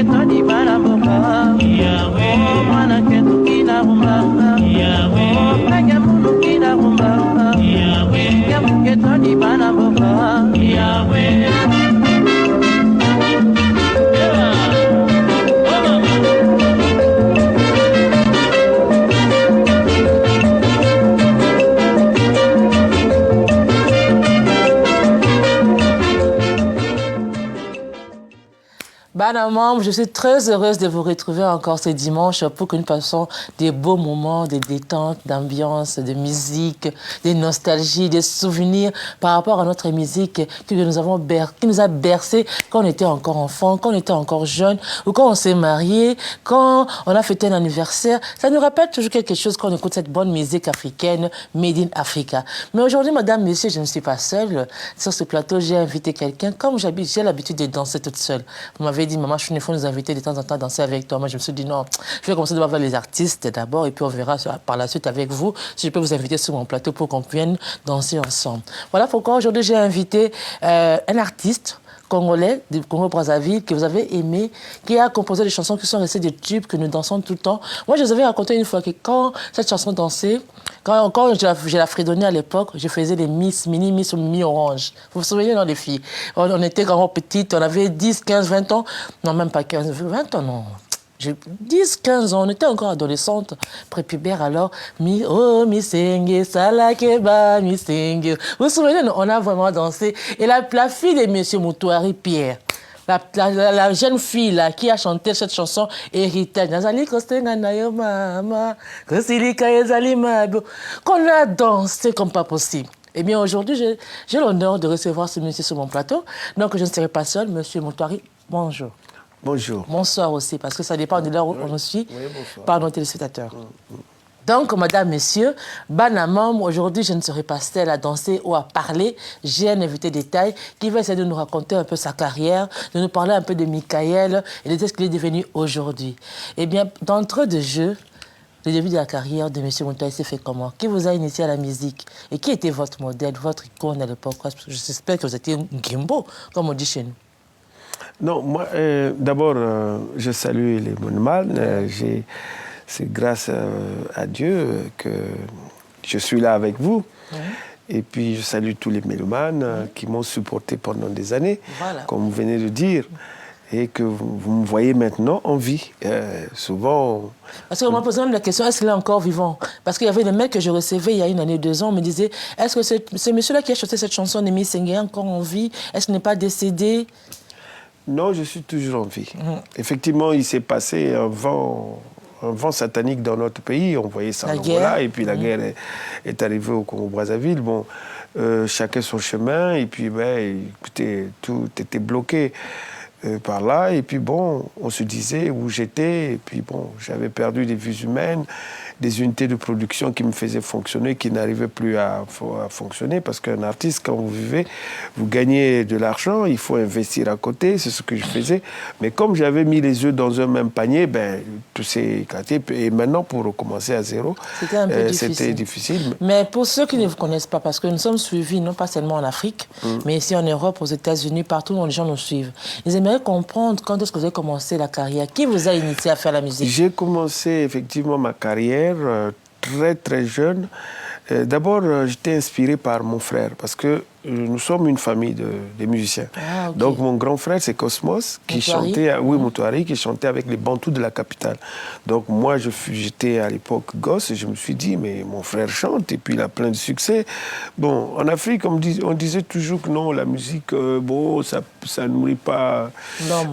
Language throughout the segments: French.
ketoni balamoka Yahweh mwana ketu kina rumba Yahweh peke munu kina rumba Yahweh yamu ketoni balamoka Yahweh Madame, je suis très heureuse de vous retrouver encore ce dimanche pour que nous passions des beaux moments de détente, d'ambiance, de musique, de nostalgie, de souvenirs par rapport à notre musique qui nous a bercé quand on était encore enfant, quand on était encore jeune, ou quand on s'est marié, quand on a fêté un anniversaire. Ça nous rappelle toujours quelque chose quand on écoute cette bonne musique africaine, Made in Africa. Mais aujourd'hui, madame, monsieur, je ne suis pas seule. Sur ce plateau, j'ai invité quelqu'un. Comme j'ai l'habitude de danser toute seule. Vous m'avez dit, maman, il faut nous inviter de temps en temps à danser avec toi. Moi, je me suis dit, non, je vais commencer d'abord avec les artistes d'abord, et puis on verra par la suite avec vous si je peux vous inviter sur mon plateau pour qu'on puisse danser ensemble. Voilà pourquoi aujourd'hui, j'ai invité un artiste congolais du Congo-Brazzaville que vous avez aimé, qui a composé des chansons qui sont restées des tubes que nous dansons tout le temps. Moi, je vous avais raconté une fois que quand cette chanson dansait, quand je la fredonnais à l'époque, je faisais des mini-miss ou mi-orange. Vous vous souvenez, non, les filles? On était quand petites, on avait 10, 15, 20 ans. Non, même pas 15, 20 ans, non. J'ai 10, 15 ans, on était encore adolescente, prépubère alors. Mi senge, salakeba, mi senge. Vous vous souvenez, on a vraiment dansé. Et la fille de M. Moutouari Pierre, la jeune fille là, qui a chanté cette chanson, Héritage, qu'on a dansé comme pas possible. Eh bien, aujourd'hui, j'ai l'honneur de recevoir ce monsieur sur mon plateau. Donc, je ne serai pas seule. Monsieur Moutouari, bonjour. Bonjour. Bonsoir aussi, parce que ça dépend de l'heure où on suit par nos téléspectateurs. Mm. Donc, madame, messieurs, Banamam, aujourd'hui, je ne serai pas seule à danser ou à parler. J'ai un invité de taille qui va essayer de nous raconter un peu sa carrière, de nous parler un peu de Michael et de ce qu'il est devenu aujourd'hui. Eh bien, d'entrée de jeu, le début de la carrière de M. Moutouari s'est fait comment? Qui vous a initié à la musique? Et qui était votre modèle, votre icône à l'époque? J'espère que vous étiez un gimbo, comme on dit chez nous. Non, moi, d'abord, je salue les Monuman. C'est grâce à Dieu que je suis là avec vous. Et puis, je salue tous les mélomanes qui m'ont supporté pendant des années, comme vous venez de dire. Et que vous me voyez maintenant en vie. Souvent... Parce qu'on m'a posé même la question, est-ce qu'il est encore vivant? Parce qu'il y avait des mails que je recevais il y a 1 année, 2 ans, on me disait, est-ce que ce monsieur-là qui a chanté cette chanson, Némi Sengue, est encore en vie? Est-ce qu'il n'est pas décédé? Non, je suis toujours en vie. Effectivement, il s'est passé un vent satanique dans notre pays. On voyait ça en Angola, et puis la guerre est arrivée au Congo-Brazzaville. Bon, chacun son chemin, et puis, écoutez, tout était bloqué par là. Et puis, bon, on se disait où j'étais, et puis, bon, j'avais perdu des vies humaines, des unités de production qui me faisaient fonctionner, qui n'arrivaient plus à fonctionner, parce qu'un artiste, quand vous vivez, vous gagnez de l'argent, il faut investir à côté, c'est ce que je faisais. Mais comme j'avais mis les œufs dans un même panier, tout s'est éclaté. Et maintenant, pour recommencer à zéro, c'était un peu difficile. C'était difficile. Mais pour ceux qui ne vous connaissent pas, parce que nous sommes suivis, non pas seulement en Afrique, mais ici en Europe, aux États-Unis, partout où les gens nous suivent. Ils aimeraient comprendre quand est-ce que vous avez commencé la carrière. Qui vous a initié à faire la musique? J'ai commencé effectivement ma carrière très très jeune. D'abord, j'étais inspiré par mon frère parce que nous sommes une famille de musiciens. Ah, okay. Donc mon grand frère, c'est Cosmos, qui chantait, Moutouari, qui chantait avec les Bantous de la capitale. Donc moi, j'étais à l'époque gosse et je me suis dit, mais mon frère chante et puis il a plein de succès. Bon, en Afrique, on disait toujours que non, la musique, ça nourrit pas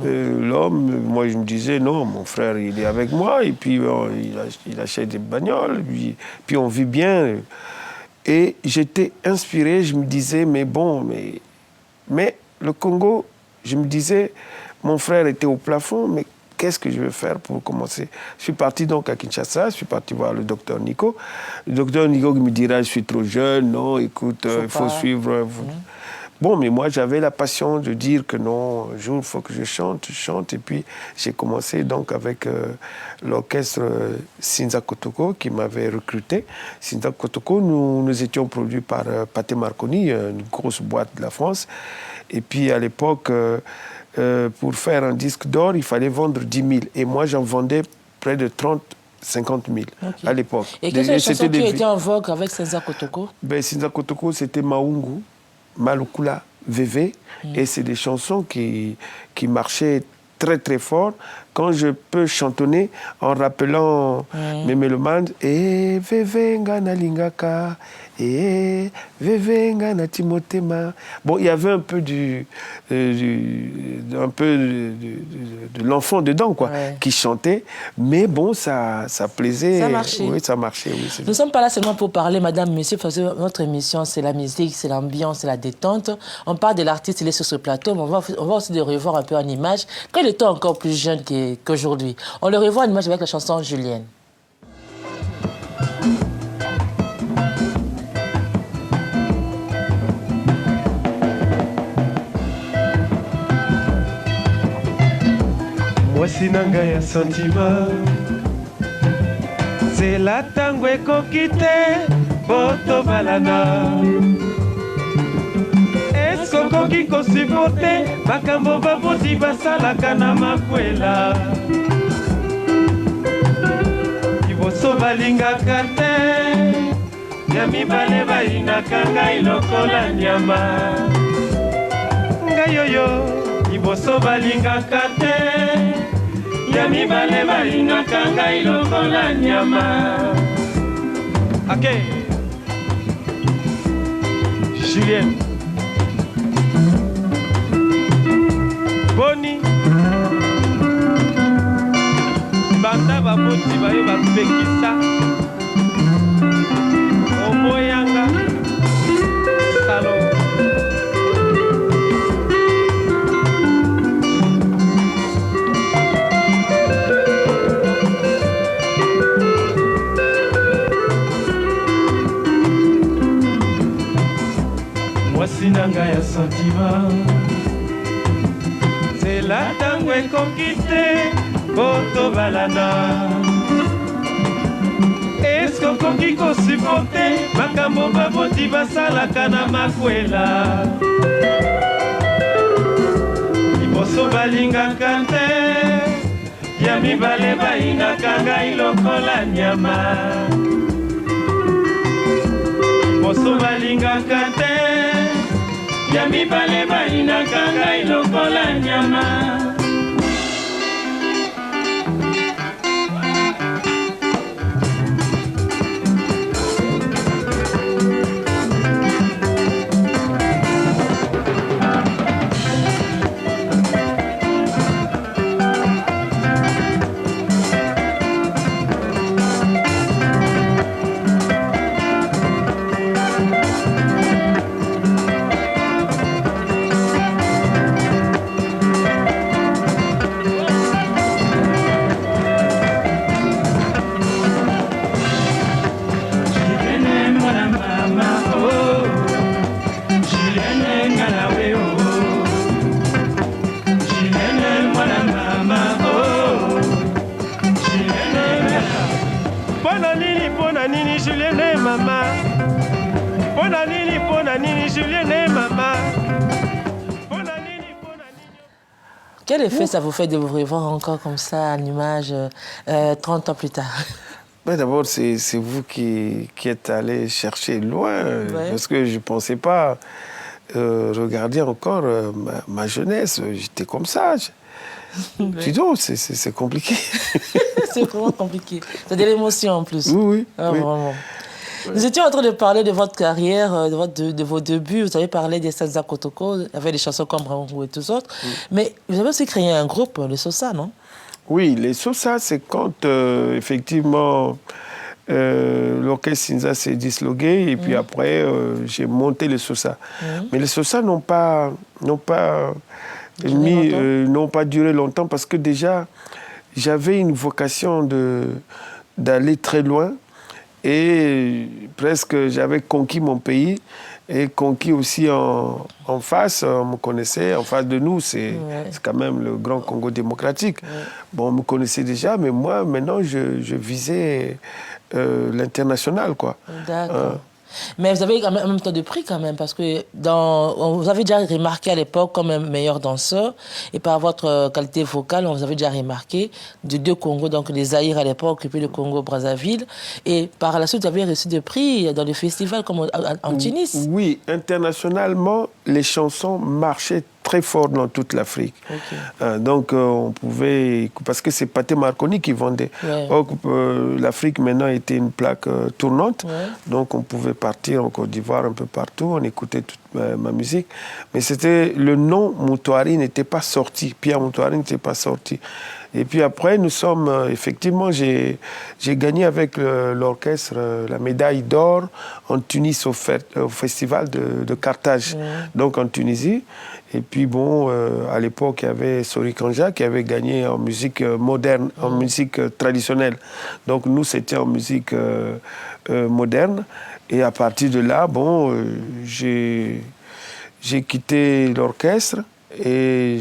l'homme. Moi, je me disais, non, mon frère, il est avec moi et puis il achète des bagnoles, puis on vit bien. Et j'étais inspiré, je me disais, mais le Congo, je me disais, mon frère était au plafond, mais qu'est-ce que je vais faire pour commencer? Je suis parti donc à Kinshasa, je suis parti voir le docteur Nico. Le docteur Nico me dira, je suis trop jeune, non, écoute, il faut suivre... Bon, mais moi, j'avais la passion de dire que non, un jour, il faut que je chante. Et puis, j'ai commencé donc avec l'orchestre Sinza Kotoko qui m'avait recruté. Sinza Kotoko, nous étions produits par Pathé Marconi, une grosse boîte de la France. Et puis, à l'époque, pour faire un disque d'or, il fallait vendre 10 000. Et moi, j'en vendais près de 30 50 000 à l'époque. Et quelles sont les chansons qui étaient en vogue avec Sinza Kotoko? Sinza Kotoko, c'était Maungu, Malukula, Vévé. Et c'est des chansons qui marchaient très très fort. Quand je peux chantonner en rappelant mes mélomanes, et Vévé ngana lingaka, et Vévé ngana timotema. Bon, il y avait un peu de l'enfant dedans, quoi, qui chantait. Mais bon, ça plaisait. Ça marchait. Oui, ça marchait. Oui, nous ne sommes pas là seulement pour parler, madame, monsieur, parce que notre émission, c'est la musique, c'est l'ambiance, c'est la détente. On parle de l'artiste, il est sur ce plateau, mais on va aussi le revoir un peu en image. Quand il était encore plus jeune qu'aujourd'hui, on le revoit en image avec la chanson Julienne. Mwasi nanga ya sentiment c'est la tango ekoki te boto balana eske okoki kosupporte makambo baboti basalaka na makwela liboso balingaka te ya mibale bayinaka ngai lokola nyama ngai oyo liboso balingaka te ya mibale balingaka ngai lokola nyama. Ok. Julienne. Boni. Banda baboti bayo bapekisa. Omoyanga. Salon. Sinanga ya sentiment c'est la tango ekoki te boto balana eske okoki kosupporte makambo baboti basalaka na makwela liboso balingaka te ya mibale bayingaka ngai lokola nyama liboso balingaka te ya mibale bayinaka ngai lokola nyama. Quel effet ça vous fait de vous revoir encore comme ça en image 30 ans plus tard? D'abord, c'est vous qui êtes allé chercher loin, parce que je ne pensais pas regarder encore ma jeunesse. J'étais comme ça. Tu dis, c'est compliqué. C'est vraiment compliqué. C'est de l'émotion en plus. Oui. Vraiment. Nous étions en train de parler de votre carrière, de vos débuts. Vous avez parlé des Sinza Kotoko, il y avait des chansons comme Rango et tous autres. Mais vous avez aussi créé un groupe, les Sosa, non? Oui, les Sosa, c'est quand effectivement l'orchestre Sinza s'est disloqué et puis après j'ai monté les Sosa. Mais les Sosa n'ont pas duré longtemps parce que déjà j'avais une vocation d'aller très loin. Et presque, j'avais conquis mon pays et conquis aussi en face, on me connaissait, en face de nous, c'est quand même le grand Congo démocratique. Bon, on me connaissait déjà, mais moi, maintenant, je visais l'international, quoi. D'accord. Mais vous avez en même temps de prix quand même, parce que vous avez déjà remarqué à l'époque comme un meilleur danseur, et par votre qualité vocale, on vous avait déjà remarqué de 2 Congos, donc les Zaïre à l'époque, et puis le Congo-Brazzaville. Et par la suite, vous avez reçu des prix dans les festivals comme en Tunis. Oui, internationalement, les chansons marchaient très fort dans toute l'Afrique. Okay. Donc, on pouvait... Parce que c'est Pathé Marconi qui vendait. Ouais. L'Afrique, maintenant, était une plaque tournante. Ouais. Donc, on pouvait partir en Côte d'Ivoire, un peu partout. On écoutait toute ma musique. Mais c'était... Le nom Moutouari n'était pas sorti. Pierre Moutouari n'était pas sorti. Et puis après, nous sommes... effectivement, j'ai gagné avec l'orchestre la médaille d'or en Tunis au festival de Carthage. Ouais. Donc, en Tunisie. Et puis bon, à l'époque, il y avait Sori Kanja qui avait gagné en musique moderne, en musique traditionnelle. Donc nous, c'était en musique moderne. Et à partir de là, bon, j'ai quitté l'orchestre et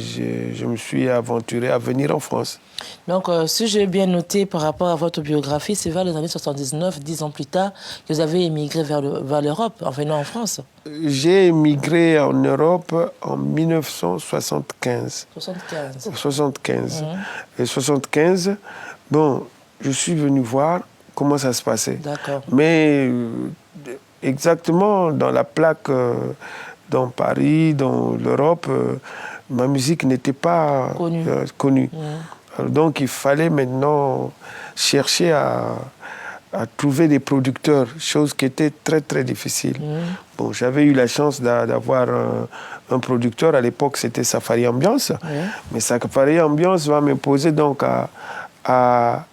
je me suis aventuré à venir en France. Donc, si j'ai bien noté par rapport à votre biographie, c'est vers les années 79, 10 ans plus tard, que vous avez émigré vers l'Europe en venant en France. J'ai émigré en Europe en 1975. 75. Et 75, bon, je suis venu voir comment ça se passait. D'accord. Mais exactement dans la plaque, dans Paris, dans l'Europe, ma musique n'était pas connue. Donc, il fallait maintenant chercher à trouver des producteurs, chose qui était très, très difficile. Bon, j'avais eu la chance d'avoir un producteur. À l'époque, c'était Safari Ambiance. Mais Safari Ambiance va m'imposer donc à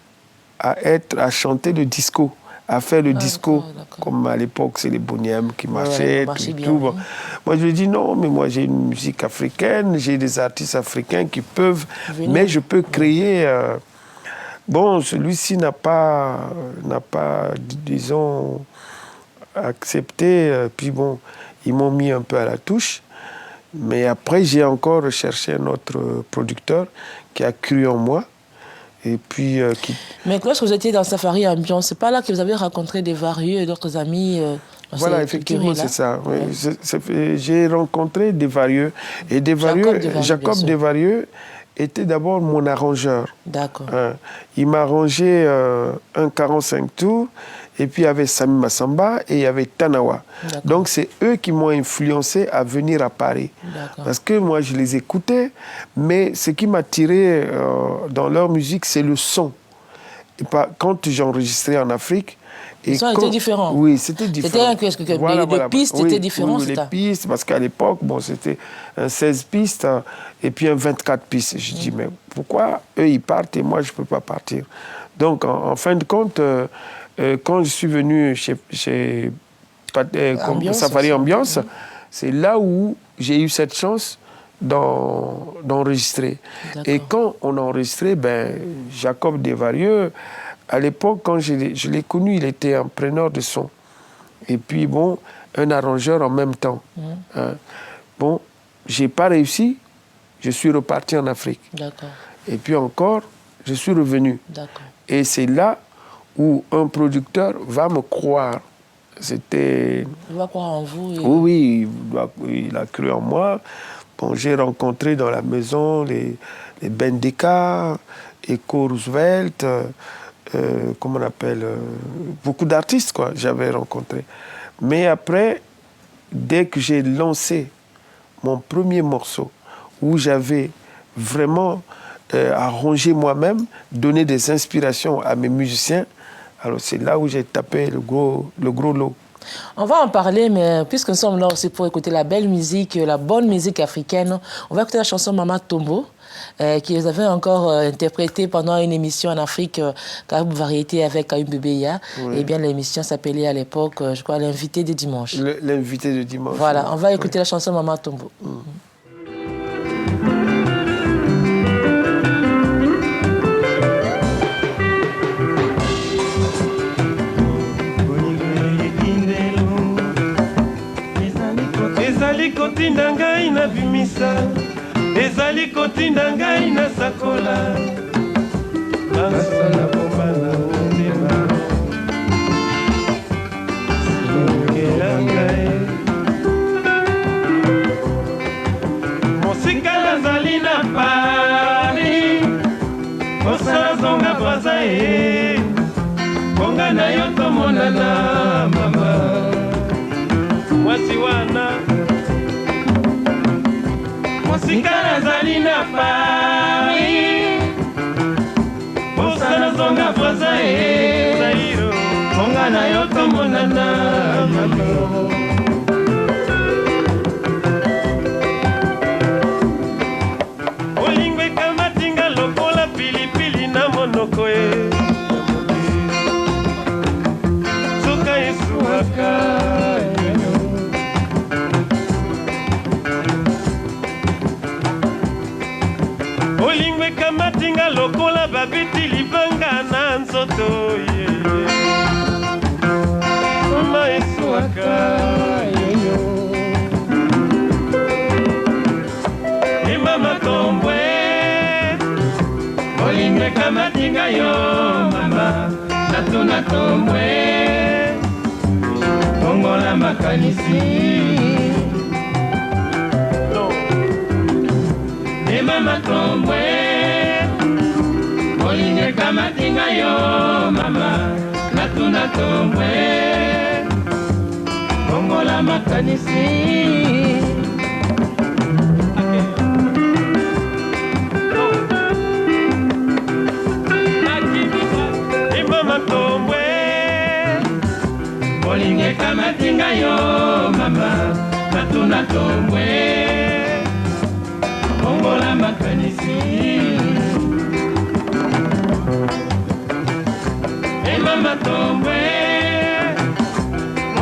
chanter le disco, à faire le disco. Comme à l'époque, c'est les Boniem qui marchaient. Tout. Bon. Moi, je lui ai dit non, mais moi, j'ai une musique africaine, j'ai des artistes africains qui peuvent, mais je peux créer... Bon, celui-ci n'a pas, disons, accepté. Puis bon, ils m'ont mis un peu à la touche. Mais après, j'ai encore recherché un autre producteur qui a cru en moi. Et puis, Mais lorsque vous étiez dans Safari Ambiance, c'est pas là que vous avez rencontré des Varieux et d'autres amis voilà, effectivement, c'est ça. Oui. J'ai rencontré des Varieux. Et des Varieux, Jacob Desvarieux était d'abord mon arrangeur. D'accord. Il m'a arrangé un 45 tours, et puis il y avait Sami Massamba et il y avait Tanawa. Donc c'est eux qui m'ont influencé à venir à Paris. Parce que moi je les écoutais, mais ce qui m'a tiré dans leur musique, c'est le son. Et quand j'enregistrais en Afrique, le son était différent. Oui, c'était différent. Les pistes étaient différentes. Oui, les pistes, parce qu'à l'époque, bon, c'était un 16 pistes et puis un 24 pistes. Je dis, mais pourquoi eux, ils partent et moi, je ne peux pas partir? Donc, en fin de compte, quand je suis venu chez Safari Ambiance, c'est là où j'ai eu cette chance d'enregistrer. Et quand on a enregistré, Jacob Desvarieux, à l'époque, quand je l'ai connu, il était un preneur de son. Et puis, bon, un arrangeur en même temps. Bon, je n'ai pas réussi. Je suis reparti en Afrique. Et puis encore, je suis revenu. Et c'est là où un producteur va me croire. Il va croire en vous. Oui, il a cru en moi. Bon, j'ai rencontré dans la maison les Bendeka, Echo Roosevelt... comment on appelle, beaucoup d'artistes, quoi, j'avais rencontré. Mais après, dès que j'ai lancé mon premier morceau, où j'avais vraiment arrangé moi-même, donné des inspirations à mes musiciens, alors c'est là où j'ai tapé le gros lot. On va en parler, mais puisque nous sommes là aussi pour écouter la belle musique, la bonne musique africaine, on va écouter la chanson Mama Tombo, que vous avez encore interprétée pendant une émission en Afrique, Caribou Variété avec Kaïm Bebeya. Et bien l'émission s'appelait à l'époque, je crois, L'invité de dimanche. L'invité de dimanche. Voilà, on va écouter la chanson Mama Tombo. Kotinda ngai na bimisa ezali kotinda ngai na sakola nasala bomba na motema ngai mosika nazali na Paris kosala zonga braza ye bonga na yo tomonana mama mwasi wana mosika nazali na Paris kosala zonga braza ye zairo bonga na yo tomonana mama monoko e soka esuwaka olingo ekamatinga lokola babeti libanga na nzoto ye soma esuwaka emama tombwe olingo ekamatinga yo mama natuna tombwe kongola makanisi emama tombwe olingo ekamatinga yo mama natuna tombwe kongola makanisi olinge kamatinga yo mama natuna tombwe ongola makanisi mama tombwe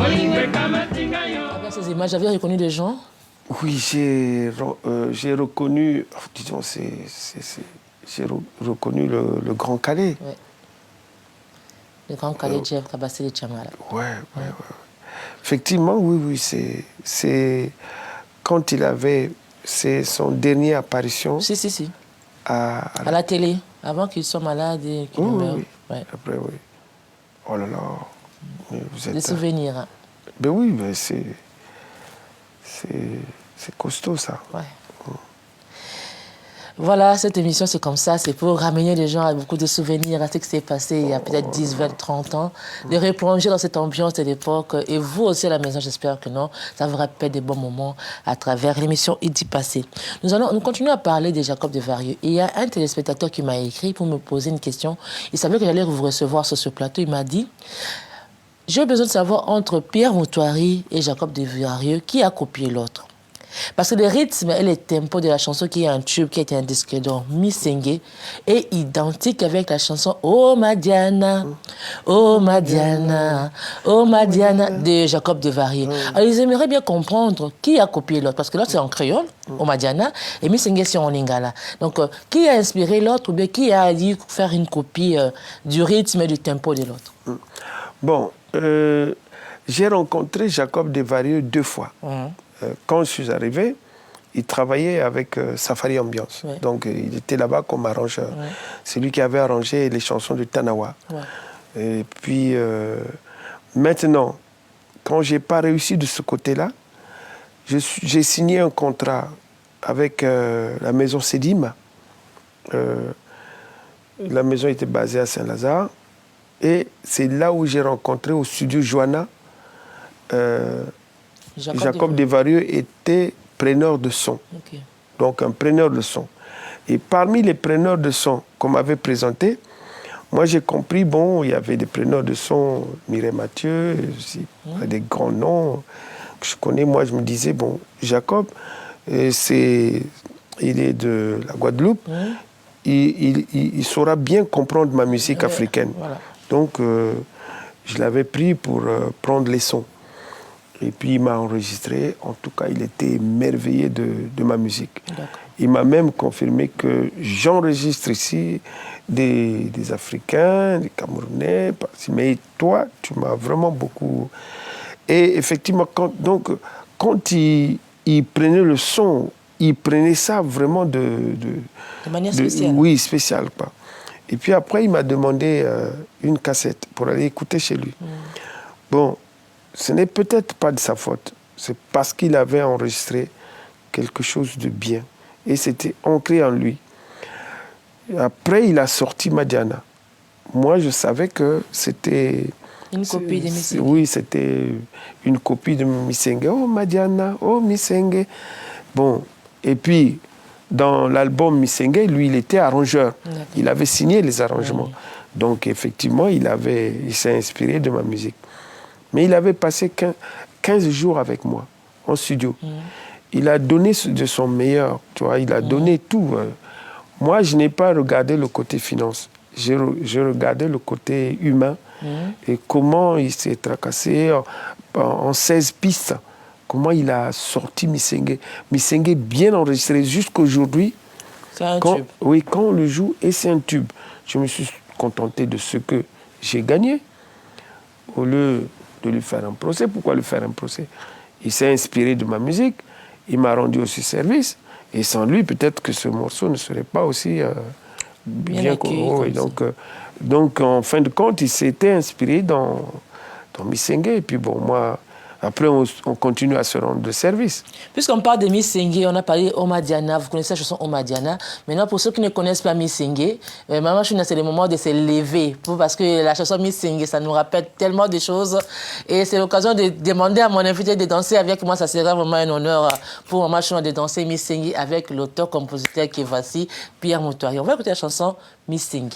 olinge kamatinga yo. Avec ces images, j'avais reconnu des gens? Oui, j'ai reconnu, disons, j'ai reconnu le Grand Calais. Ouais. Le Grand Calais, Jeff Kabassé de Chamala. Ouais. Effectivement, oui, c'est quand il avait son dernière apparition. Si. À la télé, avant qu'il soit malade et qu'il meure. Oui. Ouais. Après, oui. Oh là là. Vous êtes... Des souvenirs. Hein. Ben oui, ben c'est costaud, ça. Ouais. Voilà, cette émission, c'est comme ça. C'est pour ramener les gens à beaucoup de souvenirs, à ce qui s'est passé il y a peut-être 10, 20, 30 ans. De replonger dans cette ambiance de l'époque. Et vous aussi à la maison, j'espère que non. Ça vous rappelle des bons moments à travers l'émission Idi Passé. Nous continuons à parler de Jacob Desvarieux. Et il y a un téléspectateur qui m'a écrit pour me poser une question. Il savait que j'allais vous recevoir sur ce plateau. Il m'a dit... J'ai besoin de savoir entre Pierre Moutoiri et Jacob Desvarieux qui a copié l'autre. Parce que le rythme et le tempo de la chanson qui est un tube, qui a été un disque d'or, Missengue, est identique avec la chanson Oh Madiana, Oh Madiana, Oh Madiana de Jacob Desvarieux. Alors ils aimeraient bien comprendre qui a copié l'autre, parce que l'autre c'est en créole, Oh Madiana, et Missengue c'est en lingala. Donc qui a inspiré l'autre ou bien qui a dit faire une copie du rythme et du tempo de l'autre? Bon, j'ai rencontré Jacob Desvarieux 2 fois. Quand je suis arrivé, il travaillait avec Safari Ambiance. Ouais. Donc, il était là-bas comme arrangeur. Ouais. C'est lui qui avait arrangé les chansons de Tanawa. Ouais. Et puis, maintenant, quand je n'ai pas réussi de ce côté-là, j'ai signé un contrat avec la maison Sédim. La maison était basée à Saint-Lazare. Et c'est là où j'ai rencontré au studio Joanna. Jacob Desvarieux était preneur de son. Okay. Donc un preneur de son. Et parmi les preneurs de son qu'on m'avait présenté, moi j'ai compris, bon, il y avait des preneurs de son, Mireille Mathieu, des grands noms que je connais. Moi je me disais, bon, Jacob, il est de la Guadeloupe, il saura bien comprendre ma musique africaine. Voilà. Donc je l'avais pris pour prendre les sons. Et puis il m'a enregistré. En tout cas, il était émerveillé de ma musique. Il m'a même confirmé que j'enregistre ici des Africains, des Camerounais. Mais toi, tu m'as vraiment beaucoup... Et effectivement, quand il prenait le son, il prenait ça vraiment de manière spéciale. Oui, spéciale, quoi. Et puis après, il m'a demandé une cassette pour aller écouter chez lui. Bon, ce n'est peut-être pas de sa faute. C'est parce qu'il avait enregistré quelque chose de bien. Et c'était ancré en lui. Après, il a sorti Madiana. Moi, je savais que c'était... Une copie de Missengue. Oui, c'était une copie de Missengue. Oh, Madiana, oh, Missengue. Bon, et puis, dans l'album Missengue, lui, il était arrangeur. Il avait signé les arrangements. Donc, effectivement, il s'est inspiré de ma musique. Mais il avait passé 15 jours avec moi, en studio. Il a donné de son meilleur, tu vois, il a donné tout. Moi, je n'ai pas regardé le côté finance. J'ai regardé le côté humain et comment il s'est tracassé en 16 pistes. Comment il a sorti Missengue. Missengue bien enregistré jusqu'aujourd'hui. C'est un tube. Oui, quand on le joue, et c'est un tube. Je me suis contenté de ce que j'ai gagné. Au lieu de lui faire un procès, pourquoi lui faire un procès? Il s'est inspiré de ma musique, il m'a rendu aussi service. Et sans lui, peut-être que ce morceau ne serait pas aussi bien connu. Donc, en fin de compte, il s'était inspiré dans Missengue. Et puis, bon, moi, après, on continue à se rendre de service. Puisqu'on parle de Missengue, on a parlé Omadiana. Vous connaissez la chanson Omadiana. Maintenant, pour ceux qui ne connaissent pas Missengue, Maman Chouna, c'est le moment de se lever. Parce que la chanson Missengue, ça nous rappelle tellement de choses. Et c'est l'occasion de demander à mon invité de danser avec moi. Ça serait vraiment un honneur pour Maman Chouna de danser Missengue avec l'auteur-compositeur qui est voici, Pierre Moutoiri. On va écouter la chanson Missengue.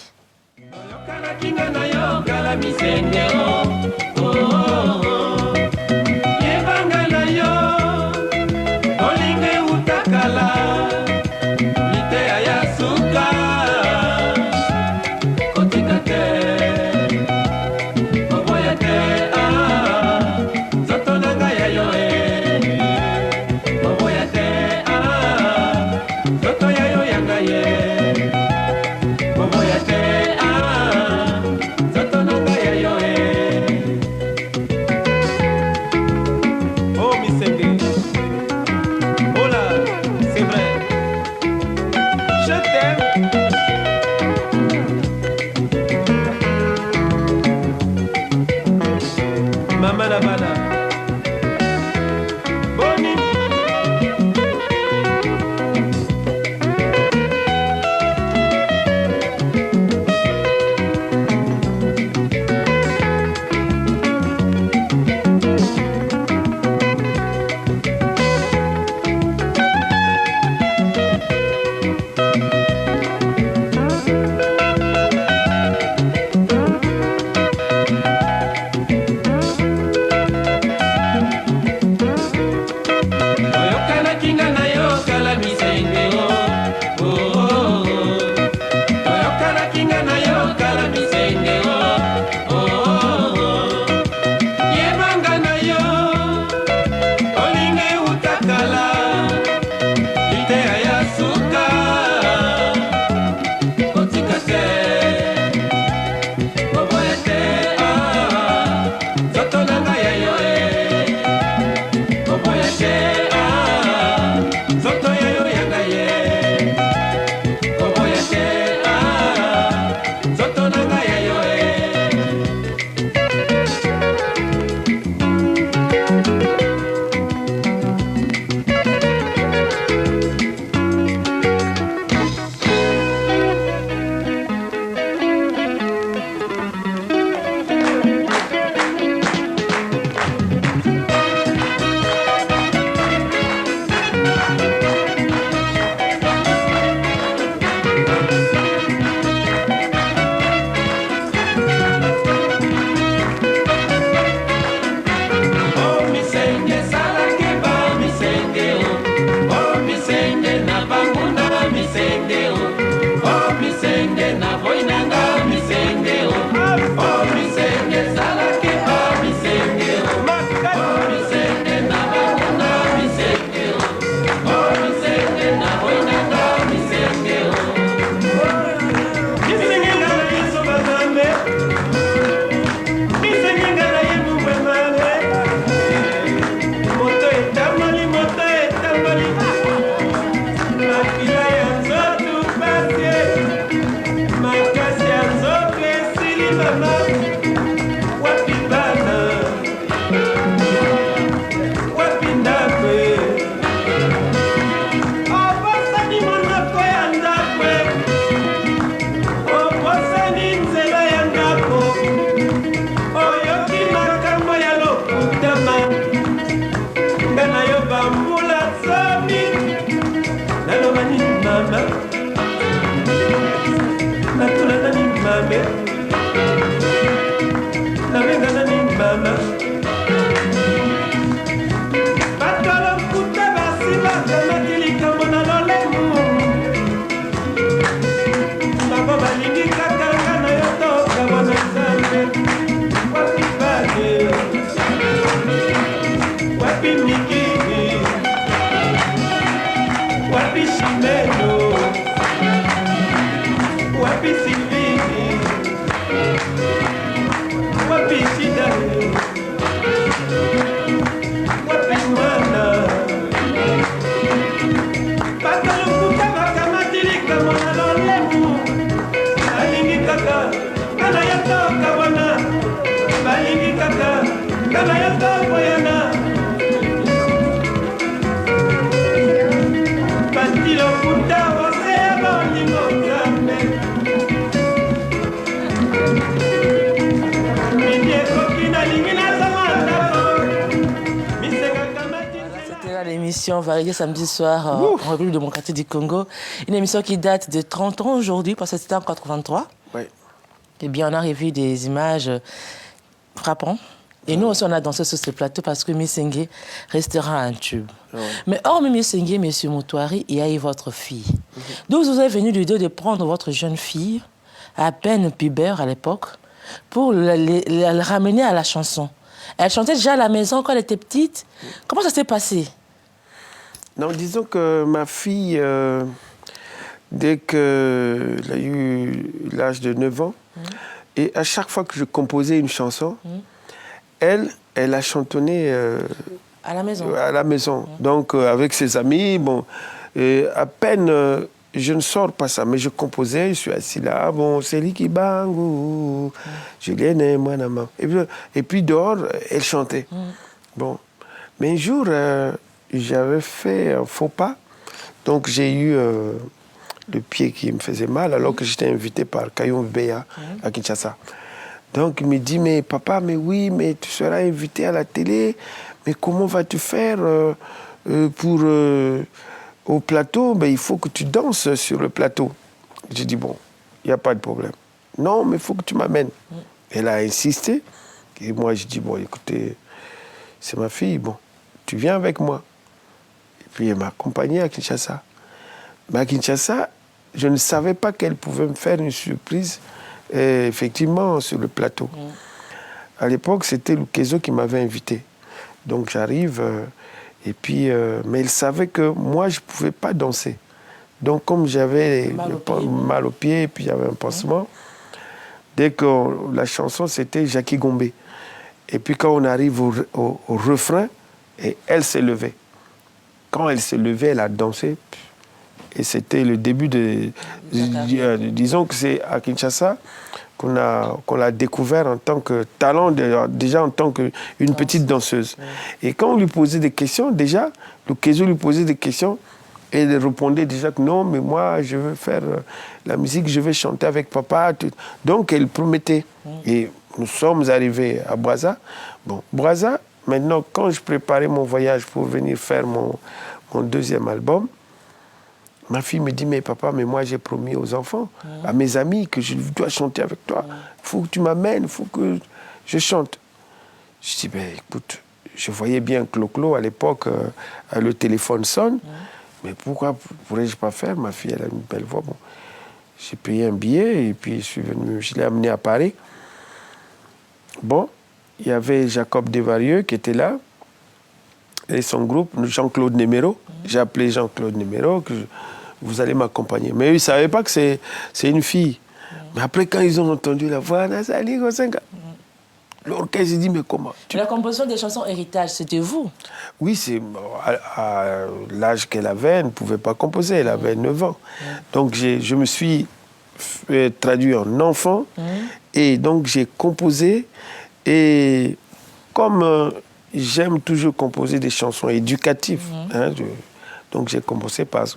Nzambe nabengana ningana batala mputa basibaka matilikambo na lolemu babo balingi kaka nga na yo toka bana Nzambe wapi bage wapi mikiki wapi shimeno wapi sivini wapi shida wapi mwana batalukuta bakamatilika mona lolemu balingi kaka kana yatoka wana balingi kaka kana yatoka yana batilokuta waseya bolingo Nzambe L'émission Variété samedi soir en République démocratique du Congo. Une émission qui date de 30 ans aujourd'hui, parce que c'était en 83. Oui. Eh bien, on a revu des images frappantes. Et nous aussi, on a dansé sur ce plateau parce que Missengue restera un tube. Ouais. Mais hormis Missengue, M. Moutouari, il y a eu votre fille. D'où vous avez venu l'idée de prendre votre jeune fille, à peine pubère à l'époque, pour la ramener à la chanson. Elle chantait déjà à la maison quand elle était petite. Comment ça s'est passé? Non, disons que ma fille, dès qu'elle a eu l'âge de 9 ans, et à chaque fois que je composais une chanson, elle a chantonné à la maison. Donc, avec ses amis, bon, à peine... je ne sors pas ça, mais je composais, je suis assis là, bon, c'est lui qui bang, Julienne, moi, maman. Et puis dehors, elle chantait. Bon. Mais un jour, j'avais fait un faux pas, donc j'ai eu le pied qui me faisait mal, alors que j'étais invité par Kayon Béa à Kinshasa. Donc il me dit, mais papa, mais oui, mais tu seras invité à la télé, mais comment vas-tu faire pour... au plateau, ben, il faut que tu danses sur le plateau. J'ai dit, bon, il n'y a pas de problème. Non, mais il faut que tu m'amènes. Elle a insisté. Et moi, je dis, bon, écoutez, c'est ma fille, bon, tu viens avec moi. Et puis, elle m'a accompagné à Kinshasa. Mais à Kinshasa, je ne savais pas qu'elle pouvait me faire une surprise, effectivement, sur le plateau. À l'époque, c'était Lukezo qui m'avait invité. Donc, j'arrive... Et puis, mais il savait que moi, je ne pouvais pas danser. Donc, comme j'avais mal au pied et puis j'avais un pansement, dès que la chanson, c'était Jackie Gombe. Et puis, quand on arrive au refrain, et elle s'est levée. Quand elle s'est levée, elle a dansé. Et c'était le début de... disons que c'est à Kinshasa qu'on l'a découvert en tant que talent, déjà en tant qu'une petite danseuse. Et quand on lui posait des questions, déjà, Lukezo lui posait des questions, et elle répondait déjà que non, mais moi, je veux faire la musique, je vais chanter avec papa. Donc, elle promettait. Et nous sommes arrivés à Brazza. Bon, Brazza, maintenant, quand je préparais mon voyage pour venir faire mon deuxième album, ma fille me dit, mais papa, mais moi j'ai promis aux enfants, à mes amis, que je dois chanter avec toi. Il faut que tu m'amènes, il faut que je chante. Je dis, ben écoute, je voyais bien Clo-Clo à l'époque, le téléphone sonne, mais pourquoi pourrais-je pas faire? Ma fille, elle a une belle voix. Bon. J'ai payé un billet et puis je l'ai amené à Paris. Bon, il y avait Jacob Desvarieux qui était là, et son groupe, Jean-Claude Nemero. J'ai appelé Jean-Claude Nemero, que vous allez m'accompagner. Mais eux, ils ne savaient pas que c'est une fille. Mais après, quand ils ont entendu la voix, l'orchestre s'est dit, mais comment La composition des chansons héritage, c'était vous? Oui, c'est à l'âge qu'elle avait, elle ne pouvait pas composer, elle avait 9 ans. Donc je me suis traduit en enfant, et donc j'ai composé, et comme j'aime toujours composer des chansons éducatives, hein, donc j'ai composé parce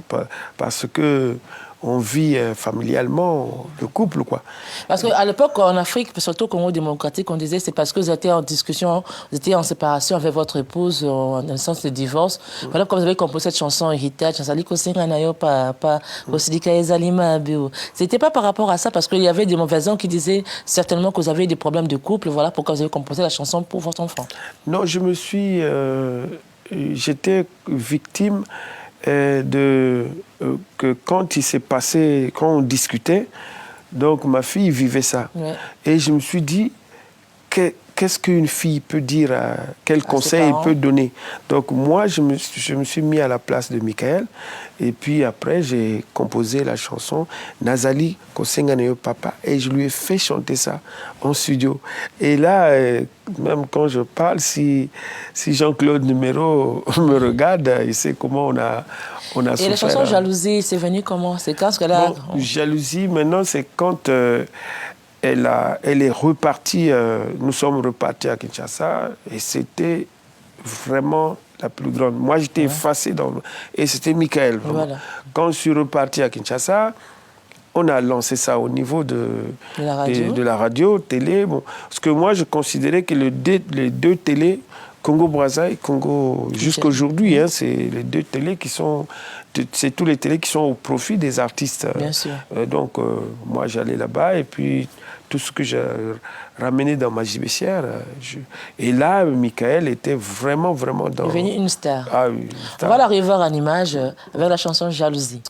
que on vit familialement le couple, quoi. Parce qu'à l'époque, en Afrique, surtout au Congo démocratique, on disait c'est parce que vous étiez en discussion, vous étiez en séparation avec votre épouse, en un sens de divorce. Voilà, comme vous avez composé cette chanson Héritage, c'était pas par rapport à ça, parce qu'il y avait des mauvais gens qui disaient certainement que vous avez des problèmes de couple, voilà pourquoi vous avez composé la chanson pour votre enfant. Non, j'étais victime que quand il s'est passé, quand on discutait, donc ma fille vivait ça. Ouais. Et je me suis dit, qu'est-ce qu'une fille peut dire, quel conseil elle peut donner. Donc moi, je me suis mis à la place de Michael. Et puis après, j'ai composé la chanson Nazali Kosenganeo Papa. Et je lui ai fait chanter ça en studio. Et là, même quand je parle, si Jean-Claude Numéro me regarde, il sait comment on a souffert. Et la chanson Jalousie, c'est venu comment? C'est quand ce que là... Jalousie, maintenant, c'est quand... elle est repartie, nous sommes repartis à Kinshasa et c'était vraiment la plus grande. Moi, j'étais effacé et c'était Michael. Voilà. Quand je suis reparti à Kinshasa, on a lancé ça au niveau de la radio, télé. Bon, parce que moi, je considérais que les deux télés, Congo-Brazza et Congo, jusqu'aujourd'hui, c'est les deux télés qui sont... C'est tous les télés qui sont au profit des artistes. Bien sûr. Donc, moi, j'allais là-bas et puis tout ce que j'ai ramené dans ma gibecière. Et là, Michael était vraiment, vraiment dans... Il est devenu une star. Ah oui, une star. On va l'arriver en image avec la chanson Jalousie.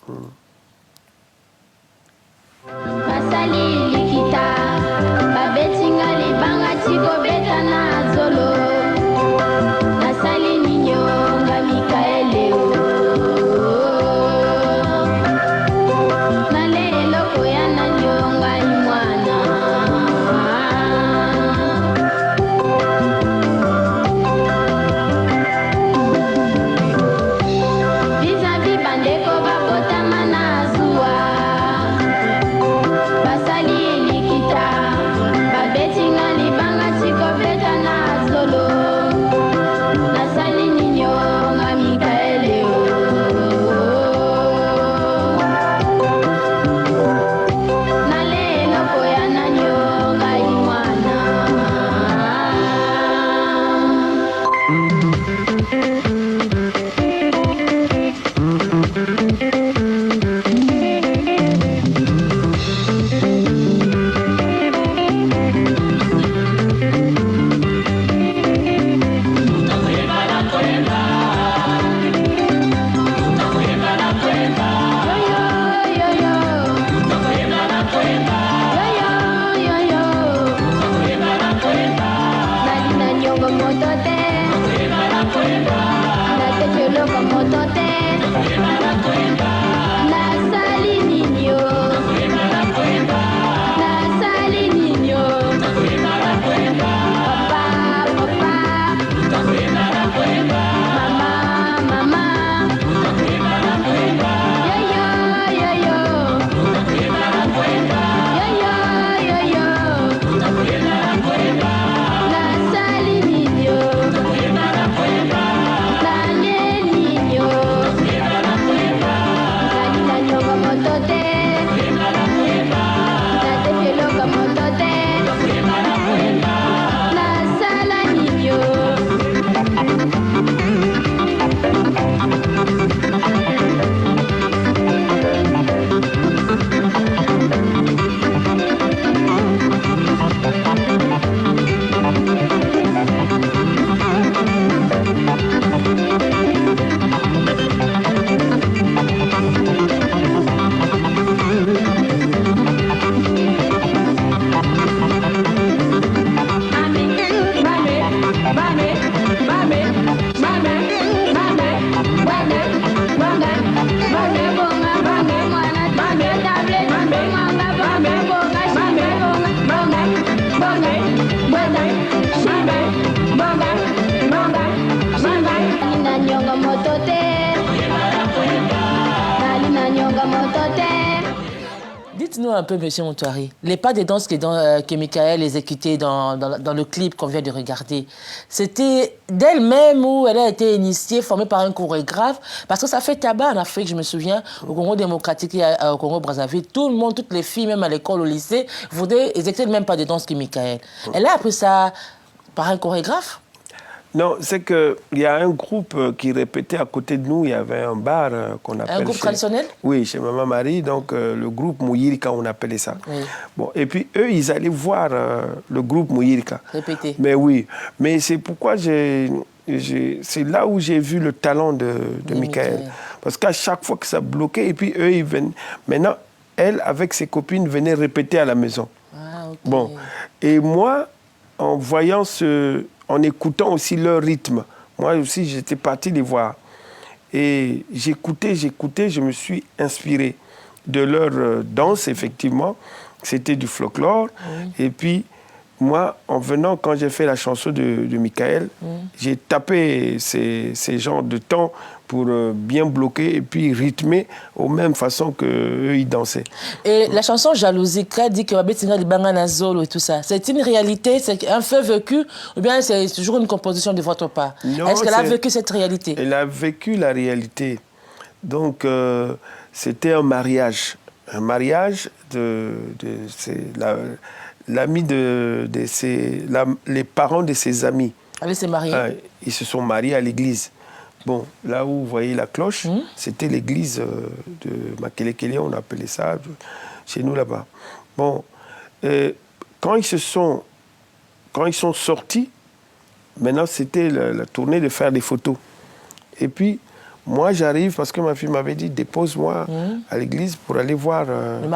Dites-nous un peu, Monsieur Moutouari, les pas de danse que Michael exécutait dans le clip qu'on vient de regarder, c'était d'elle-même ou elle a été initiée, formée par un chorégraphe? Parce que ça fait tabac en Afrique, je me souviens, au Congo démocratique et au Congo-Brazzaville, tout le monde, toutes les filles, même à l'école, au lycée, voudraient exécuter le même pas de danse que Michael. Elle a appris ça par un chorégraphe? Non, c'est qu'il y a un groupe qui répétait à côté de nous. Il y avait un bar qu'on appelle... Un groupe traditionnel? Oui, chez Maman Marie. Donc, le groupe Mouyirika, on appelait ça. Oui. Bon, et puis, eux, ils allaient voir le groupe Mouyirika. Répéter. Mais oui. Mais c'est pourquoi c'est là où j'ai vu le talent de Michael. Parce qu'à chaque fois que ça bloquait, et puis eux, ils venaient... Maintenant, elle, avec ses copines, venait répéter à la maison. Ah, ok. Bon. Et moi, en voyant en écoutant aussi leur rythme. Moi aussi, j'étais parti les voir. Et j'écoutais, je me suis inspiré de leur danse, effectivement. C'était du folklore. Oui. Et puis, moi, en venant, quand j'ai fait la chanson de Michael, j'ai tapé ces genres de temps pour bien bloquer et puis rythmer aux mêmes façons qu'eux, ils dansaient. Et la chanson Jalousie, qui dit que Wabetinga de Banganazolo et tout ça, c'est une réalité, c'est un fait vécu ou bien c'est toujours une composition de votre part? Est-ce qu'elle a vécu cette réalité? Elle a vécu la réalité. Donc, c'était un mariage. Un mariage l'ami les parents de ses amis. Avec ses mariés? Ils se sont mariés à l'église. Bon, là où vous voyez la cloche, c'était l'église de Makelekele, on appelait ça, chez nous là-bas. Bon, quand ils sont sortis, maintenant c'était la tournée de faire des photos. Et puis, moi j'arrive parce que ma fille m'avait dit, dépose-moi à l'église pour aller voir le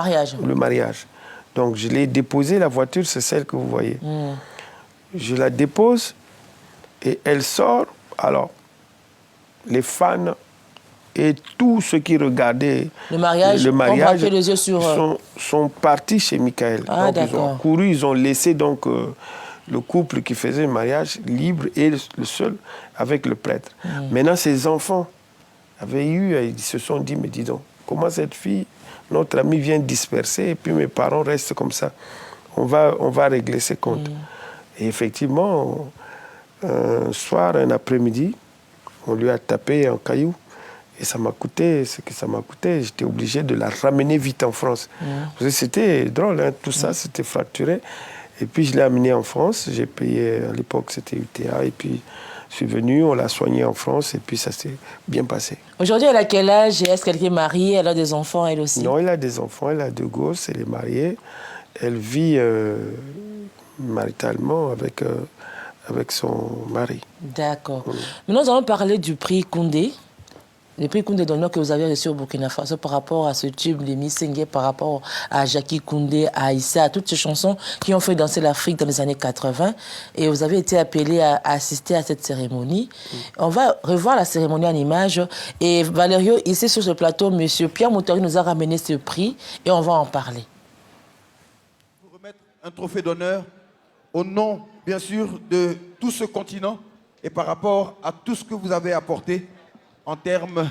mariage. Donc je l'ai déposée, la voiture, c'est celle que vous voyez. Je la dépose et elle sort. Alors, les fans et tous ceux qui regardaient le mariage les yeux sur... sont partis chez Michael. Ah, donc, ils ont couru, ils ont laissé donc, le couple qui faisait le mariage libre et le seul avec le prêtre. Maintenant, ses enfants ils se sont dit, mais dis donc, comment cette fille, notre amie vient disperser et puis mes parents restent comme ça. On va régler ses comptes. Et effectivement, un soir, un après-midi, on lui a tapé un caillou et ça m'a coûté ce que ça m'a coûté. J'étais obligé de la ramener vite en France. C'était drôle, hein, tout ça, c'était fracturé. Et puis je l'ai amenée en France. J'ai payé, à l'époque, c'était UTA. Et puis je suis venu, on l'a soignée en France et puis ça s'est bien passé. Aujourd'hui, elle a quel âge? Est-ce qu'elle est mariée? Elle a des enfants, elle aussi? Non, elle a des enfants, elle a 2 gosses, elle est mariée. Elle vit maritalement avec son mari. D'accord. Maintenant, nous allons parler du prix Koundé. Le prix Koundé d'honneur que vous avez reçu au Burkina Faso par rapport à ce tube de Missingé, par rapport à Jackie Koundé, à Issa, à toutes ces chansons qui ont fait danser l'Afrique dans les années 80. Et vous avez été appelé à assister à cette cérémonie. On va revoir la cérémonie en images. Et Valerio, ici sur ce plateau, M. Pierre Moutouari nous a ramené ce prix et on va en parler. Pour remettre un trophée d'honneur au nom, bien sûr, de tout ce continent et par rapport à tout ce que vous avez apporté en termes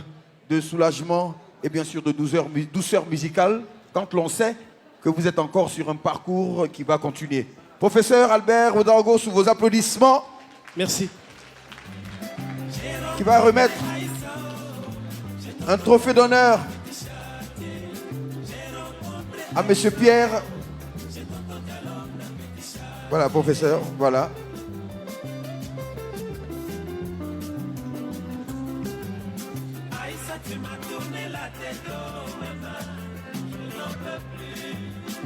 de soulagement et bien sûr de douceur musicale quand l'on sait que vous êtes encore sur un parcours qui va continuer. Professeur Albert Ouedraogo, sous vos applaudissements. Merci. Qui va remettre un trophée d'honneur à M. Pierre. Voilà, professeur, voilà.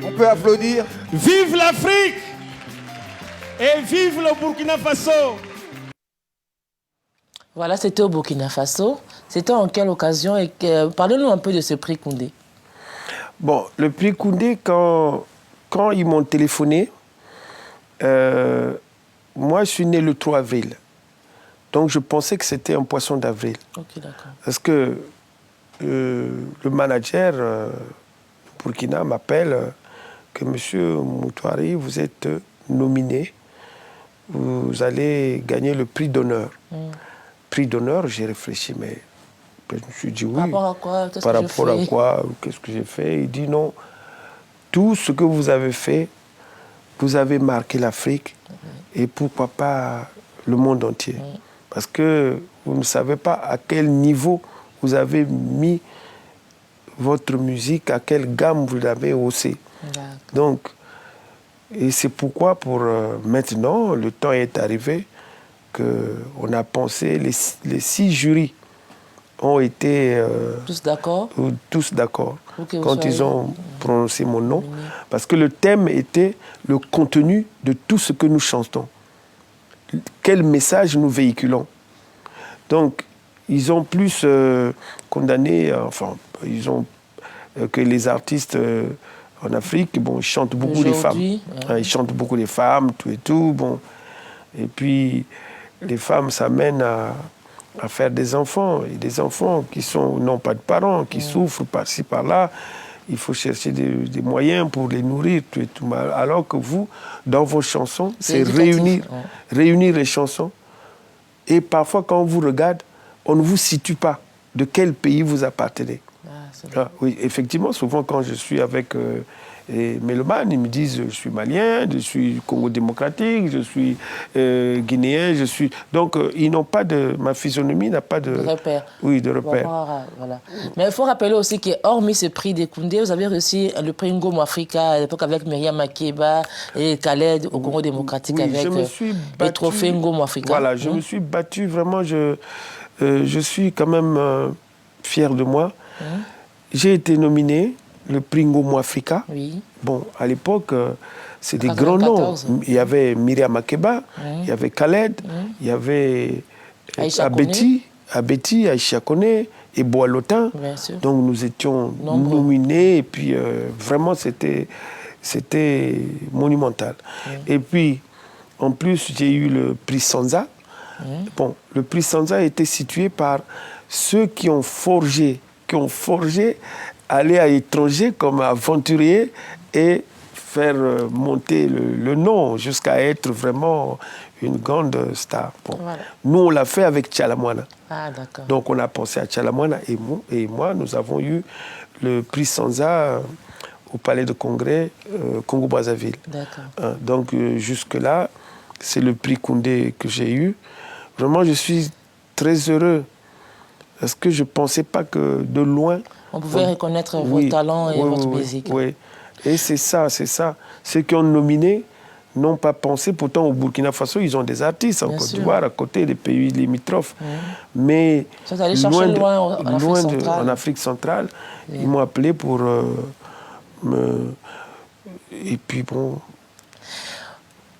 On peut applaudir. Vive l'Afrique et vive le Burkina Faso. Voilà, c'était au Burkina Faso. C'était en quelle occasion? Et parlez-nous un peu de ce prix Koundé. Bon, le prix Koundé, quand ils m'ont téléphoné, moi, je suis né le 3 avril. Donc, je pensais que c'était un poisson d'avril. Ok, d'accord. Parce que le manager Burkina m'appelle que Monsieur Moutouari, vous êtes nominé, vous allez gagner le prix d'honneur. Prix d'honneur, j'ai réfléchi, mais je me suis dit oui. Par rapport à quoi? Par rapport à quoi? Qu'est-ce que j'ai fait? Il dit non, tout ce que vous avez fait, vous avez marqué l'Afrique et pourquoi pas le monde entier. Parce que vous ne savez pas à quel niveau vous avez mis votre musique, à quelle gamme vous l'avez haussée. Donc, et c'est pourquoi pour maintenant, le temps est arrivé qu'on a pensé, les 6 jurys ont été tous d'accord quand ils ont prononcé mon nom, parce que le thème était le contenu de tout ce que nous chantons. Quel message nous véhiculons. Donc, ils ont plus condamné, ils ont que les artistes en Afrique, bon, ils chantent beaucoup les femmes. Ils chantent beaucoup les femmes, tout et tout. Bon. Et puis, les femmes s'amènent à faire des enfants. Et des enfants qui n'ont pas de parents, qui souffrent par-ci, par-là. Il faut chercher des moyens pour les nourrir, tout et tout. Alors que vous, dans vos chansons, c'est réunir les chansons. Et parfois, quand on vous regarde, on ne vous situe pas de quel pays vous appartenez. Oui, effectivement, souvent quand je suis avec les mélomanes, ils me disent je suis malien, je suis Congo démocratique, je suis guinéen, je suis... Donc, ils n'ont pas de... Ma physionomie n'a pas de... repère. Oui, de repère. Voilà. Mais il faut rappeler aussi qu'hormis ce prix des Koundé, vous avez reçu le prix Ngoma Africa à l'époque avec Myriam Makeba et Khaled au Congo démocratique avec le trophée Ngoma Africa. Voilà, je me suis battu, vraiment, je suis quand même fier de moi. J'ai été nominé le prix Ngoma Africa. Oui. Bon, à l'époque, c'est des grands noms. Il y avait Myriam Makeba, il y avait Khaled, il y avait Abeti, Aïcha Koné et Boalotin. Donc nous étions nominés et puis vraiment c'était monumental. Et puis, en plus, j'ai eu le prix Sanza. Bon, le prix Sanza a été situé par ceux qui ont forgé, aller à l'étranger comme aventurier et faire monter le nom jusqu'à être vraiment une grande star. Bon. Voilà. Nous, on l'a fait avec Tchalamwana. Donc, on a pensé à Tchalamwana et moi, nous avons eu le prix Sanza au Palais de Congrès Congo-Brazzaville. Donc, jusque-là, c'est le prix Koundé que j'ai eu. Vraiment, je suis très heureux parce que je ne pensais pas que de loin... On pouvait reconnaître vos talents et votre musique. Oui, et c'est ça. Ceux qui ont nominé n'ont pas pensé. Pourtant, au Burkina Faso, ils ont des artistes en Côte d'Ivoire, à côté des pays limitrophes. Mais loin en Afrique centrale, ils m'ont appelé pour Et puis bon...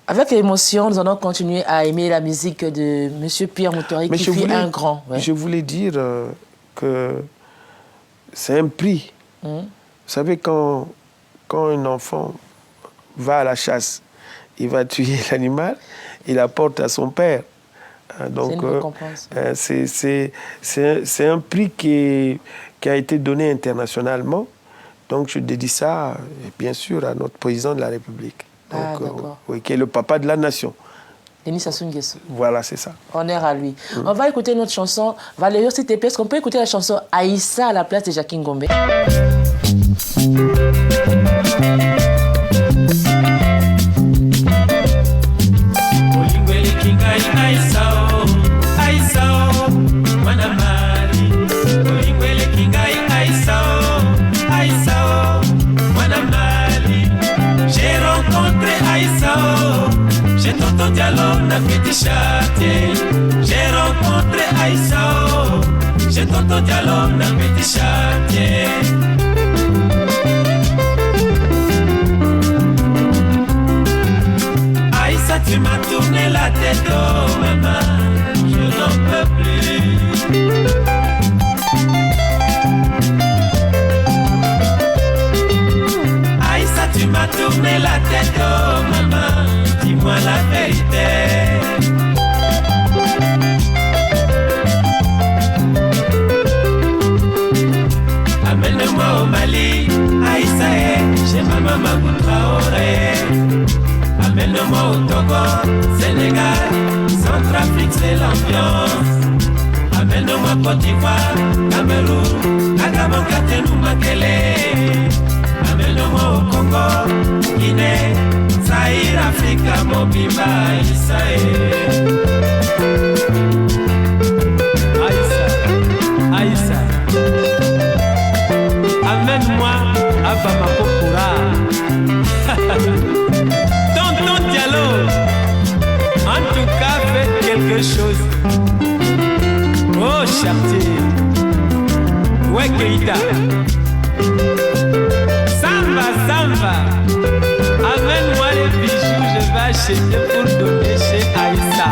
Avec l'émotion, nous allons continuer à aimer la musique de M. Pierre Moutori, qui fut un grand. Je voulais dire que c'est un prix. Vous savez, quand un enfant va à la chasse, il va tuer l'animal, il apporte à son père. Donc, c'est un prix qui a été donné internationalement. Donc, je dédie ça, bien sûr, à notre président de la République. Donc, qui est le papa de la nation. Denis Sassou Nguesso. Voilà, c'est ça. Honneur à lui. On va écouter notre chanson. Valérie, s'il te plaît, est-ce qu'on peut écouter la chanson Aïssa à la place de Jackie Ngombe? J'ai tonton Diallo na petit châtier. J'ai rencontré Aïssa. J'ai tonton Diallo na petit châtier. Aïssa, tu m'as tourné la tête, oh maman, je n'en peux plus. Aïssa, tu m'as tourné la tête, oh maman, dis-moi la vérité. Amène-moi au Mali, Aïssa, chez ma maman Traoré. Amène-moi au Togo, Sénégal, Centrafrique, c'est l'ambiance. Amène-moi Côte d'Ivoire, Cameroun, Agabon, Katenou, Makele. Amène-moi au Congo, mobimba Aïssa Aïssa amène-moi à Bamako Koura. Tonton Diallo, en tout cas faites quelque chose. Oh Chartier, ouais Keïta, Samba, Samba, amène-moi les bijoux, je vais acheter pour donner chez Aïssa.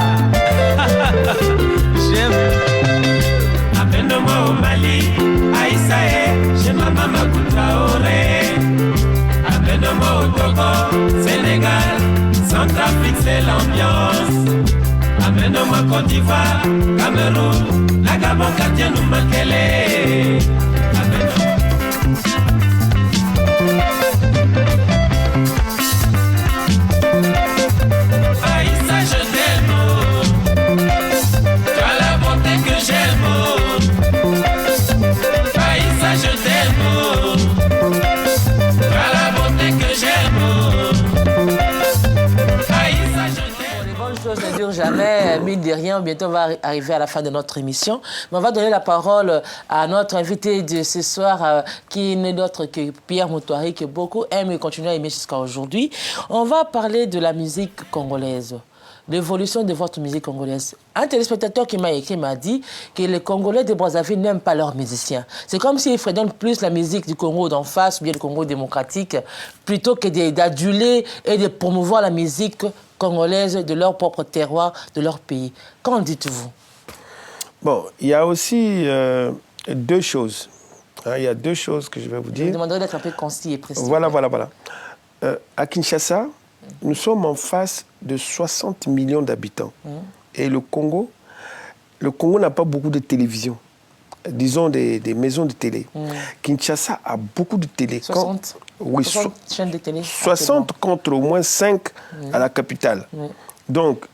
J'aime. Amène-moi au Mali, Aïssa chez ma maman Traoré. Amène-moi au Togo, Sénégal, Centrafrique c'est l'ambiance. Amène-moi Côte d'Ivoire, Cameroun, la Gabon, Katia, nous Makele. Amène-moi. Aïssa, je t'aime. Tu as la bonté que j'aime. Aïssa, je t'aime. Tu as la bonté que j'aime. Aïssa, je t'aime. Les bonnes choses ne durent jamais, mine de rien. Bientôt, on va arriver à la fin de notre émission. Mais on va donner la parole à notre invité de ce soir, qui n'est d'autre que Pierre Moutouari, que beaucoup aiment et continuent à aimer jusqu'à aujourd'hui. On va parler de la musique congolaise, l'évolution de votre musique congolaise. Un téléspectateur qui m'a écrit m'a dit que les Congolais de Brazzaville n'aiment pas leurs musiciens. C'est comme s'ils fredonnent plus la musique du Congo d'en face, ou bien le Congo démocratique, plutôt que d'aduler et de promouvoir la musique congolaise de leur propre terroir, de leur pays. Qu'en dites-vous? Bon, il y a aussi deux choses. Il y a deux choses que je vais vous dire. Je vous demanderai d'être un peu concis et précis. Voilà. À Kinshasa, nous sommes en face de 60 millions d'habitants. Et le Congo n'a pas beaucoup de télévision. Disons des maisons de télé. Kinshasa a beaucoup de télé. 60 chaînes de télé. 60 contre au moins 5 à la capitale. Donc,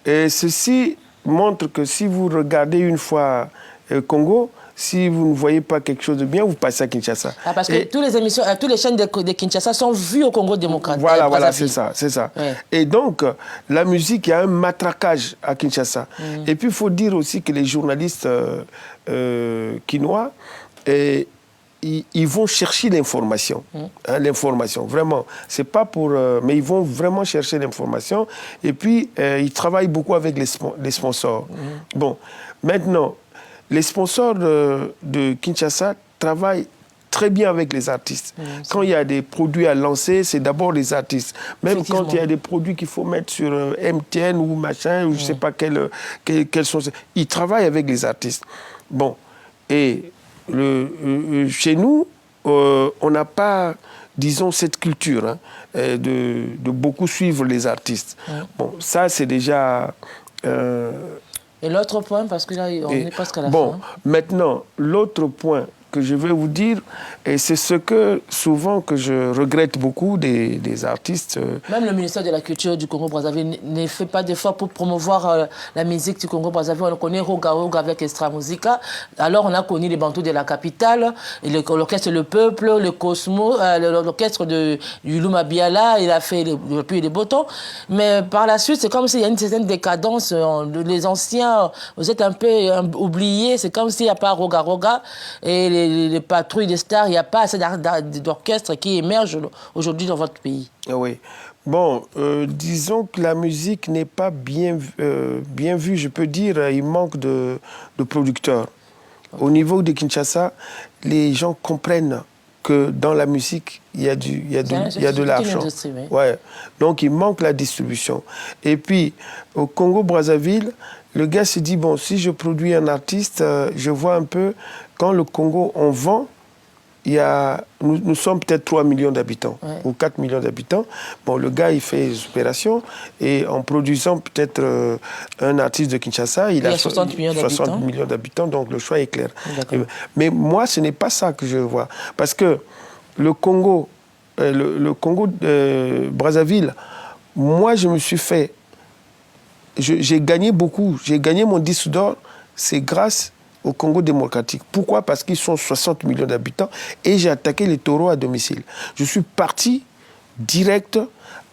ceci montre que si vous regardez une fois le Congo, si vous ne voyez pas quelque chose de bien, vous passez à Kinshasa. Ah, parce que toutes les émissions, toutes les chaînes de Kinshasa sont vues au Congo démocratique. Voilà, c'est ça. Ouais. Et donc, la musique, il y a un matraquage à Kinshasa. Et puis, il faut dire aussi que les journalistes quinois, ils vont chercher l'information. L'information, vraiment. C'est pas pour... mais ils vont vraiment chercher l'information. Et puis, ils travaillent beaucoup avec les sponsors. Bon, maintenant... Les sponsors de Kinshasa travaillent très bien avec les artistes. Quand il y a des produits à lancer, c'est d'abord les artistes. Même quand il y a des produits qu'il faut mettre sur MTN ou machin, ou je ne sais pas quels sont... Ils travaillent avec les artistes. Bon, et chez nous, on n'a pas, disons, cette culture de beaucoup suivre les artistes. Bon, ça, c'est déjà... Et l'autre point, parce que là, on est presque à la fin. Bon, maintenant, l'autre point que je vais vous dire, et c'est ce que souvent que je regrette beaucoup des artistes. Même le ministère de la Culture du Congo-Brazzaville ne fait pas d'efforts pour promouvoir la musique du Congo-Brazzaville. On connaît Roga Roga avec Extra Musica. Alors on a connu les Bantous de la capitale, l'orchestre Le Peuple, le Cosmo, l'orchestre de Yuluma Biala, il a fait le Puy et les Botons. Mais par la suite, c'est comme s'il y a une certaine décadence. Les anciens, vous êtes un peu oubliés. C'est comme s'il n'y a pas Roga Roga et les patrouilles des stars, il n'y a pas assez d'orchestres qui émergent aujourd'hui dans votre pays. Oui. Bon, disons que la musique n'est pas bien vue, je peux dire. Il manque de producteurs. Au niveau de Kinshasa, les gens comprennent que dans la musique, il y a de l'argent. Ouais. Donc, il manque la distribution. Et puis, au Congo-Brazzaville, le gars se dit, bon, si je produis un artiste, je vois un peu, quand le Congo, on vend, nous sommes peut-être 3 millions d'habitants, ou 4 millions d'habitants. Bon, le gars, il fait des opérations, et en produisant peut-être un artiste de Kinshasa, il a 60 millions d'habitants, donc le choix est clair. Mais moi, ce n'est pas ça que je vois. Parce que le Congo, Brazzaville, moi, je me suis fait... J'ai gagné beaucoup. J'ai gagné mon disque d'or, c'est grâce au Congo démocratique. Pourquoi? Parce qu'ils sont 60 millions d'habitants et j'ai attaqué les taureaux à domicile. Je suis parti direct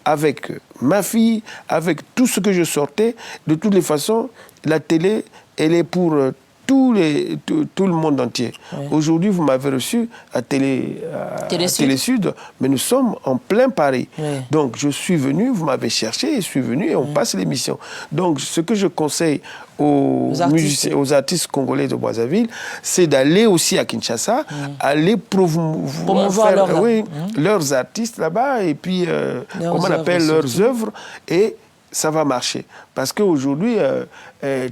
avec ma fille, avec tout ce que je sortais. De toutes les façons, la télé, elle est pour tout le monde entier. Oui. Aujourd'hui, vous m'avez reçu à Télé Sud, mais nous sommes en plein Paris. Oui. Donc, je suis venu, vous m'avez cherché, je suis venu et on passe l'émission. Donc, ce que je conseille aux artistes congolais de Brazzaville, c'est d'aller aussi à Kinshasa, aller promouvoir leurs artistes là-bas et puis, comment on appelle, leurs œuvres et ça va marcher. Parce qu'aujourd'hui,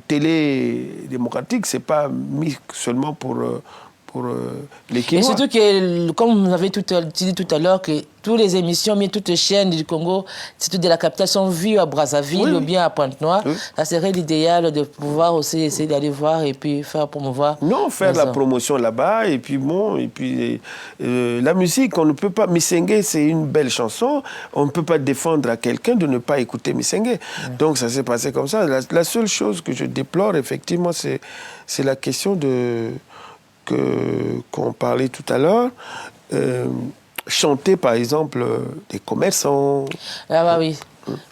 télé démocratique, ce n'est pas mis seulement pour les Quinois. Et surtout que, comme vous avez dit tout à l'heure, que toutes les émissions, mais toutes les chaînes du Congo, surtout de la capitale, sont vues à Brazzaville ou bien à Pointe-Noire. Oui. Ça serait l'idéal de pouvoir aussi essayer d'aller voir et puis faire promouvoir. Non, faire la promotion là-bas et puis bon, et puis la musique, on ne peut pas. Missengue, c'est une belle chanson. On ne peut pas défendre à quelqu'un de ne pas écouter Missengue. Donc ça s'est passé comme ça. La seule chose que je déplore, effectivement, c'est la question qu'on parlait tout à l'heure, chanter par exemple des commerçants. Ah bah oui.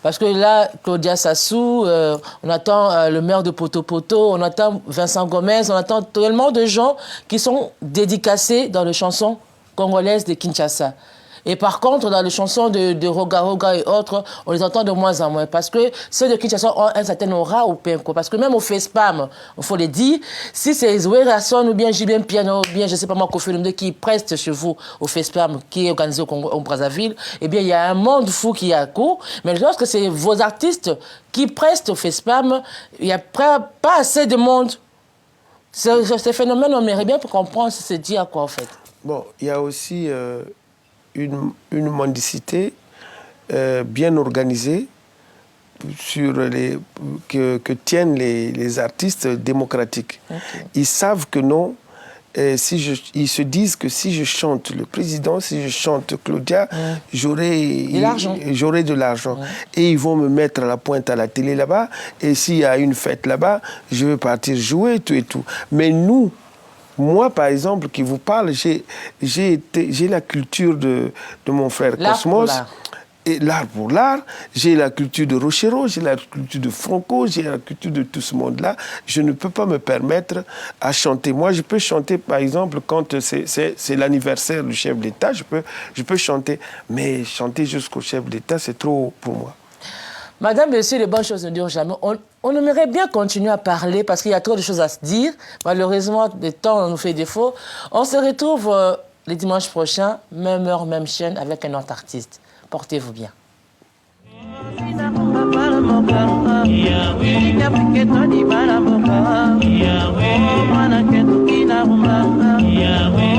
Parce que là, Claudia Sassou, on attend le maire de Poto-Poto, on attend Vincent Gomez, on attend tellement de gens qui sont dédicacés dans les chansons congolaises de Kinshasa. Et par contre, dans les chansons de Roga Roga et autres, on les entend de moins en moins. Parce que ceux de Kinshasa ont un certain aura au PMCO. Parce que même au FESPAM, il faut le dire, si c'est Zoé Rasson ou bien Julien Piano ou bien, je ne sais pas moi, Kofi Olomide qui preste chez vous au FESPAM, qui est organisé au Brazzaville, eh bien, il y a un monde fou qui est à court. Mais lorsque c'est vos artistes qui prestent au FESPAM, il n'y a pas assez de monde. Ce phénomène, on aimerait bien pour comprendre ce que c'est dit à quoi, en fait. Bon, il y a aussi une mendicité bien organisée sur que tiennent les artistes démocratiques. Okay. Ils savent que non, ils se disent que si je chante le président, si je chante Claudia, j'aurai de l'argent. Et ils vont me mettre à la pointe à la télé là-bas, et s'il y a une fête là-bas, je vais partir jouer, tout et tout. Mais nous, moi, par exemple, qui vous parle, j'ai la culture de mon frère Cosmos. Et l'art pour l'art. J'ai la culture de Rochero, j'ai la culture de Franco, j'ai la culture de tout ce monde-là. Je ne peux pas me permettre à chanter. Moi, je peux chanter, par exemple, quand c'est l'anniversaire du chef d'État, je peux chanter. Mais chanter jusqu'au chef d'État, c'est trop pour moi. Madame, monsieur, les bonnes choses ne durent jamais. On aimerait bien continuer à parler parce qu'il y a trop de choses à se dire. Malheureusement, le temps nous fait défaut. On se retrouve le dimanche prochain, même heure, même chaîne, avec un autre artiste. Portez-vous bien. Yahweh.